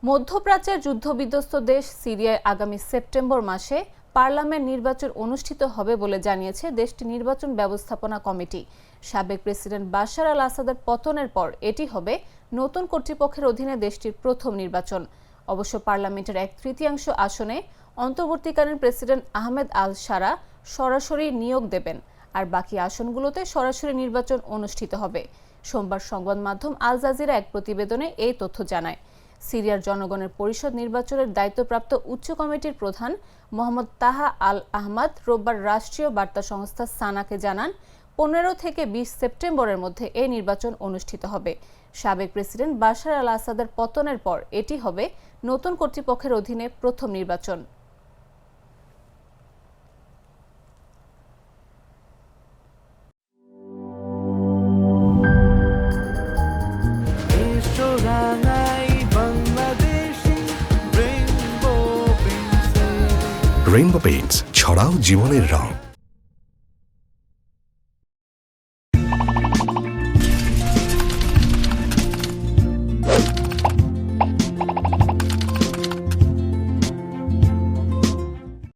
মধ্যপ্রাচ্যের যুদ্ধবিধ্বস্ত দেশ সিরিয়ায় আগামী সেপ্টেম্বর মাসে পার্লামেন্ট নির্বাচন অনুষ্ঠিত হবে বলে জানিয়েছে দেশটির নির্বাচন ব্যবস্থাপনা কমিটি। সাবেক প্রেসিডেন্ট বাশার আল আসাদের পতনের পর এটি হবে নতুন কর্তৃপক্ষের অধীনে দেশটির প্রথম নির্বাচন। অবশ্য পার্লামেন্টের 1/3 আসনে অন্তর্বর্তীকালীন প্রেসিডেন্ট আহমেদ আল শারা সরাসরি নিয়োগ দেবেন, আর বাকি আসনগুলোতে সরাসরি নির্বাচন অনুষ্ঠিত হবে। সোমবার সংবাদ মাধ্যম আল জাজিরা এক প্রতিবেদনে এই তথ্য জানায়। সিরিয়ার জনগণের পরিষদ নির্বাচনের দায়িত্বপ্রাপ্ত উচ্চ কমিটির প্রধান মোহাম্মদ তাহা আল আহমাদ রোববার রাষ্ট্রীয় বার্তা সংস্থা সানাকে জানান, 15 থেকে 20 সেপ্টেম্বরের মধ্যে এই নির্বাচন অনুষ্ঠিত হবে। সাবেক প্রেসিডেন্ট বাশার আল আসাদের পতনের পর এটি হবে নতুন কর্তৃপক্ষের অধীনে প্রথম নির্বাচন। রেইনবো পেইন্টস, ছড়াও জীবনের রং।